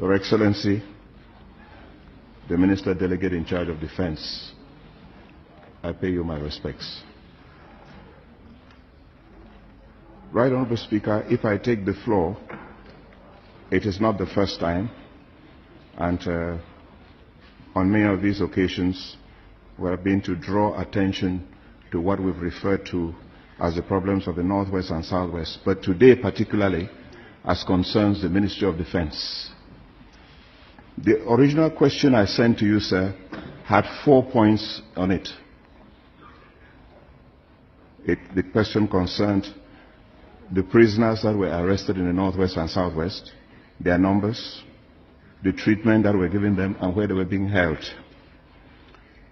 Your Excellency, the Minister Delegate in charge of Defense, I pay you my respects. Right Honorable Speaker, if I take the floor, it is not the first time, and on many of these occasions we have been to draw attention to what we've referred to as the problems of the Northwest and Southwest, but today particularly as concerns the Ministry of Defense. The original question I sent to you, sir, had 4 points on it. The question concerned the prisoners that were arrested in the Northwest and Southwest, their numbers, the treatment that were given them, and where they were being held.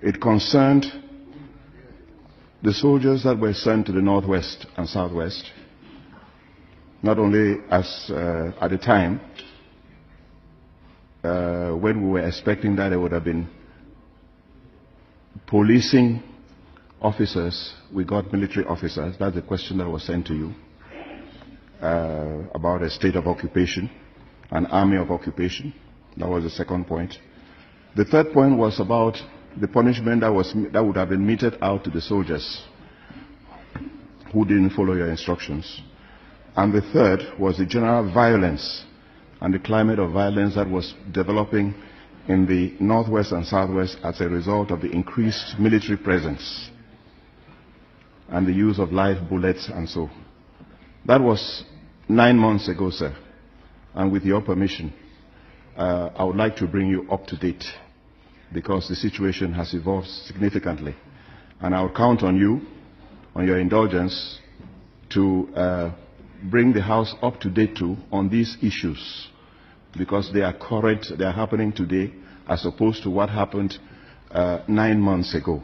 It concerned the soldiers that were sent to the Northwest and Southwest, not only as at the time when we were expecting that there would have been policing officers, we got military officers. That's the question that was sent to you about a state of occupation, an army of occupation. That was the second point. The third point was about the punishment that would have been meted out to the soldiers who didn't follow your instructions. And the third was the general violence and the climate of violence that was developing in the Northwest and Southwest as a result of the increased military presence and the use of live bullets and so. That was 9 months ago, sir. And with your permission, I would like to bring you up to date because the situation has evolved significantly. And I will count on you, on your indulgence, to bring the House up to date too on these issues because they are current, they are happening today as opposed to what happened 9 months ago.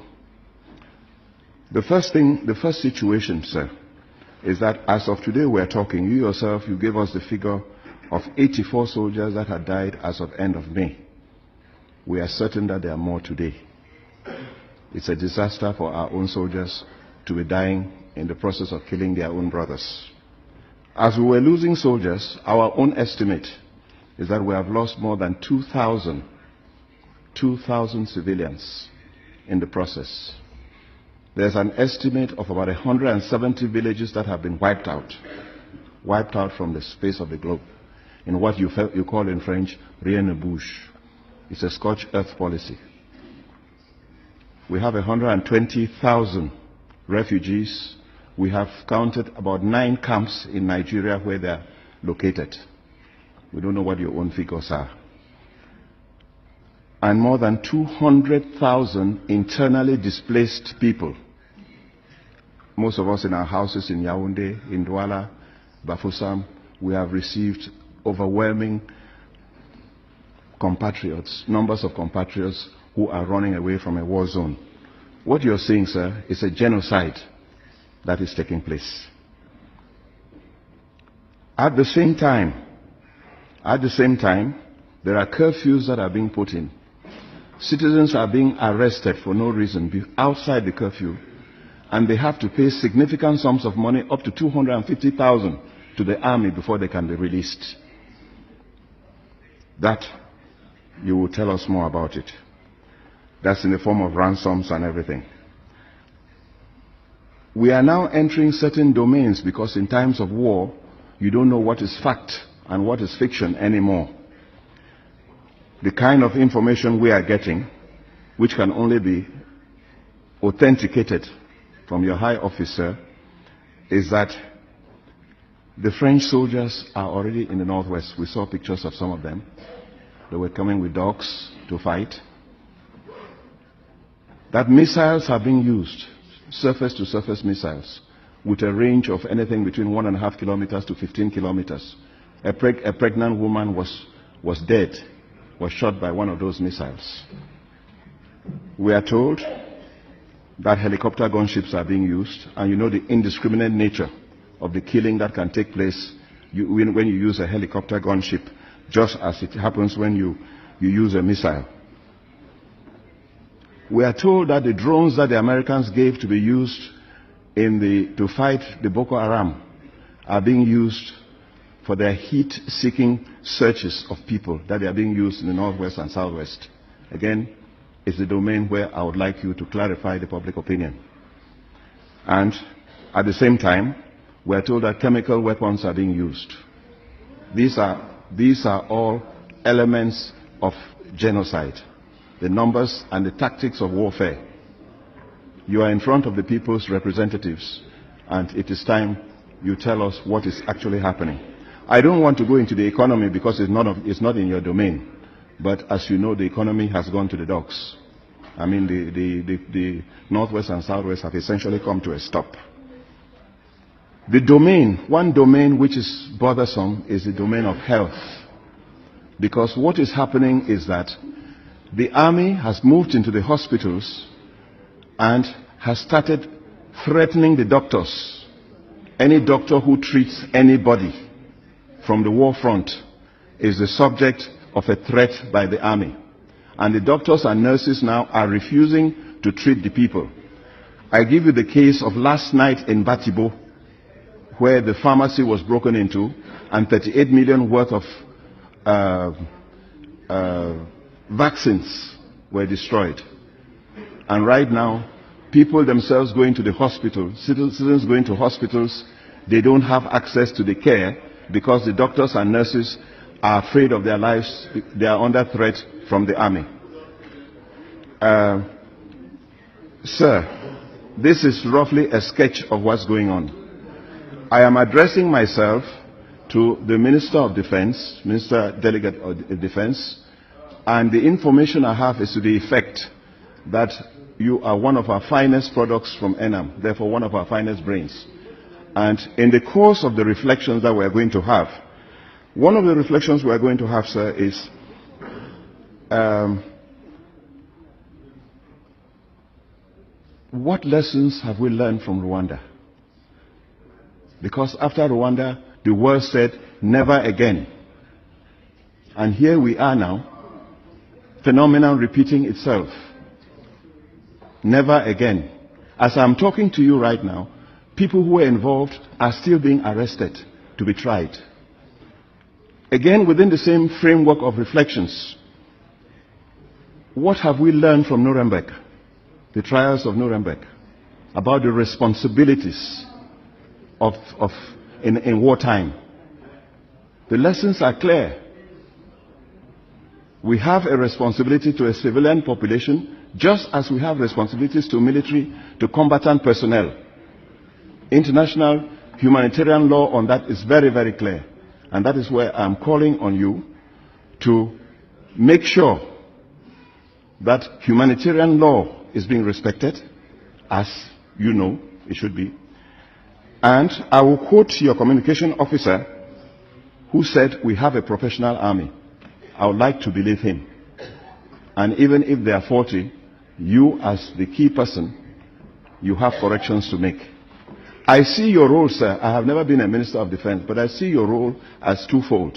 The first situation, sir, is that as of today we are talking, you yourself, you gave us the figure of 84 soldiers that had died as of end of May. We are certain that there are more today. It's a disaster for our own soldiers to be dying in the process of killing their own brothers. As we were losing soldiers, our own estimate is that we have lost more than 2,000 civilians in the process. There's an estimate of about 170 villages that have been wiped out from the space of the globe, in what you call in French, rien ne bouge. It's a scorched earth policy. We have 120,000 refugees. We have counted about 9 camps in Nigeria where they are located. We don't know what your own figures are. And more than 200,000 internally displaced people. Most of us in our houses in Yaoundé, in Douala, Bafoussam, we have received overwhelming numbers of compatriots who are running away from a war zone. What you're seeing, sir, is a genocide that is taking place. At the same time, there are curfews that are being put in. Citizens are being arrested for no reason outside the curfew, and they have to pay significant sums of money, up to 250,000, to the army before they can be released. That, you will tell us more about it. That's in the form of ransoms and everything. We are now entering certain domains because in times of war, you don't know what is fact and what is fiction anymore. The kind of information we are getting, which can only be authenticated from your high officer, is that the French soldiers are already in the Northwest. We saw pictures of some of them. They were coming with dogs to fight. That missiles are being used, surface-to-surface missiles, with a range of anything between 1.5 kilometers to 15 kilometers. A pregnant woman was dead, was shot by one of those missiles. We are told that helicopter gunships are being used, and you know the indiscriminate nature of the killing that can take place when you use a helicopter gunship, just as it happens when you use a missile. We are told that the drones that the Americans gave to be used to fight the Boko Haram are being used for their heat-seeking searches of people that are being used in the northwest and southwest. Again, it's the domain where I would like you to clarify the public opinion. And at the same time, we are told that chemical weapons are being used. These are all elements of genocide, the numbers and the tactics of warfare. You are in front of the people's representatives, and it is time you tell us what is actually happening. I don't want to go into the economy because it's not in your domain. But as you know, the economy has gone to the dogs. I mean, the northwest and southwest have essentially come to a stop. The domain, one domain which is bothersome is the domain of health. Because what is happening is that the army has moved into the hospitals and has started threatening the doctors. Any doctor who treats anybody from the war front is the subject of a threat by the army. And the doctors and nurses now are refusing to treat the people. I give you the case of last night in Batibo, where the pharmacy was broken into and 38 million worth of vaccines were destroyed. And right now, people themselves going to the hospital, citizens going to hospitals, they don't have access to the care because the doctors and nurses are afraid of their lives. They are under threat from the army. Sir, this is roughly a sketch of what's going on. I am addressing myself to the Minister of Defense, Minister Delegate of Defense, and the information I have is to the effect that you are one of our finest products from ENAM, therefore one of our finest brains. And in the course of the reflections that we are going to have, one of the reflections we are going to have, sir, is what lessons have we learned from Rwanda? Because after Rwanda, the world said, never again. And here we are now, phenomenon repeating itself. Never again. As I'm talking to you right now, people who were involved are still being arrested to be tried. Again, within the same framework of reflections, what have we learned from Nuremberg, the trials of Nuremberg, about the responsibilities in wartime? The lessons are clear. We have a responsibility to a civilian population, just as we have responsibilities to military, to combatant personnel. International humanitarian law on that is very, very clear. And that is where I'm calling on you to make sure that humanitarian law is being respected, as you know it should be. And I will quote your communication officer who said we have a professional army. I would like to believe him. And even if they are faulty, you as the key person, you have corrections to make. I see your role, sir. I have never been a Minister of Defense, but I see your role as twofold.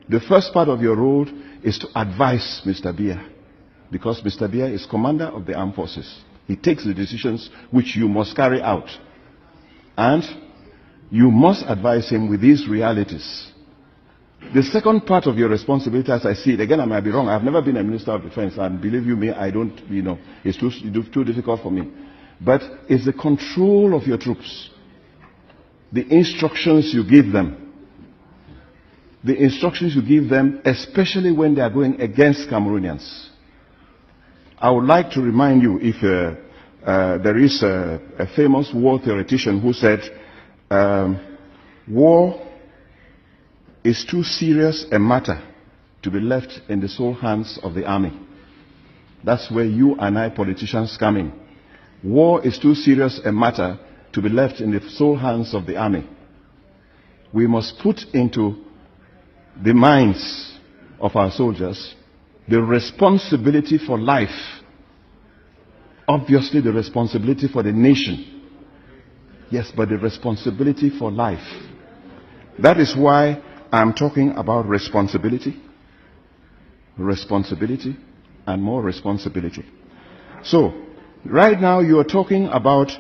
The first part of your role is to advise Mr. Biya, because Mr. Biya is commander of the armed forces. He takes the decisions which you must carry out. And you must advise him with these realities. The second part of your responsibility, as I see it, again, I might be wrong. I've never been a Minister of Defense, and believe you me, I don't, it's too difficult for me. But it's the control of your troops, the instructions you give them. The instructions you give them, especially when they are going against Cameroonians. I would like to remind you, if there is a famous war theoretician who said, war is too serious a matter to be left in the sole hands of the army. That's where you and I politicians come in. War is too serious a matter to be left in the sole hands of the army. We must put into the minds of our soldiers the responsibility for life. Obviously the responsibility for the nation. Yes, but the responsibility for life. That is why I'm talking about responsibility, and more responsibility. So, right now you are talking about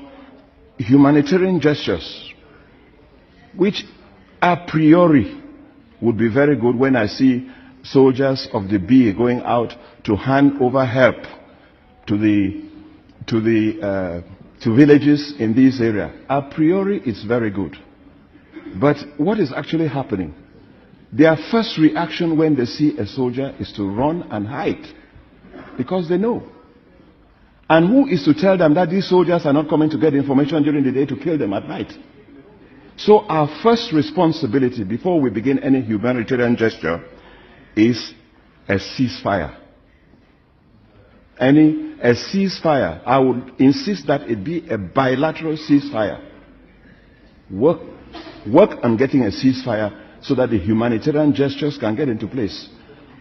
humanitarian gestures, which a priori would be very good when I see soldiers of the BA going out to hand over help to villages in this area. A priori, it's very good. But what is actually happening? Their first reaction when they see a soldier is to run and hide, because they know. And who is to tell them that these soldiers are not coming to get information during the day to kill them at night? So our first responsibility before we begin any humanitarian gesture is a ceasefire. A ceasefire. I would insist that it be a bilateral ceasefire. Work on getting a ceasefire so that the humanitarian gestures can get into place.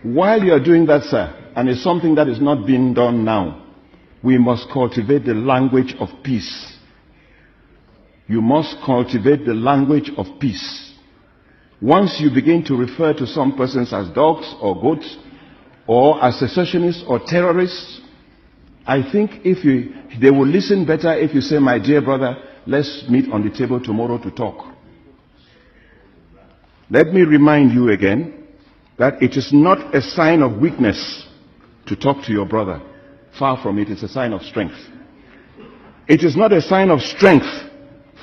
While you are doing that, sir, and it's something that is not being done now, we must cultivate the language of peace. You must cultivate the language of peace. Once you begin to refer to some persons as dogs or goats, or as secessionists or terrorists, I think they will listen better if you say, my dear brother, let's meet on the table tomorrow to talk. Let me remind you again that it is not a sign of weakness to talk to your brother. Far from it, it's a sign of strength. It is not a sign of strength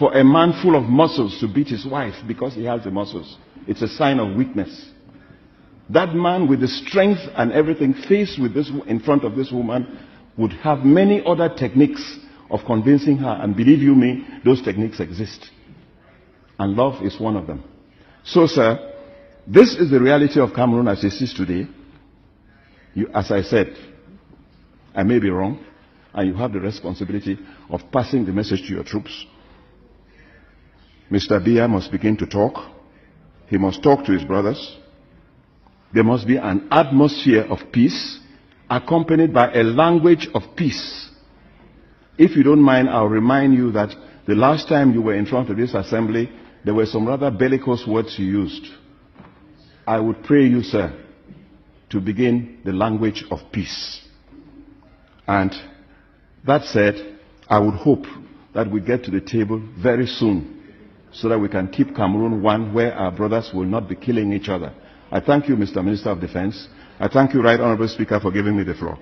for a man full of muscles to beat his wife because he has the muscles. It's a sign of weakness. That man with the strength and everything faced with this in front of this woman would have many other techniques of convincing her, and believe you me, those techniques exist. And love is one of them. So, sir, this is the reality of Cameroon as it is today. As I said, I may be wrong, and you have the responsibility of passing the message to your troops. Mr. Biya must begin to talk. He must talk to his brothers. There must be an atmosphere of peace, accompanied by a language of peace. If you don't mind, I'll remind you that the last time you were in front of this assembly, there were some rather bellicose words you used. I would pray you, sir, to begin the language of peace. And that said, I would hope that we get to the table very soon so that we can keep Cameroon one where our brothers will not be killing each other. I thank you, Mr. Minister of Defense. I thank you, Right Honorable Speaker, for giving me the floor.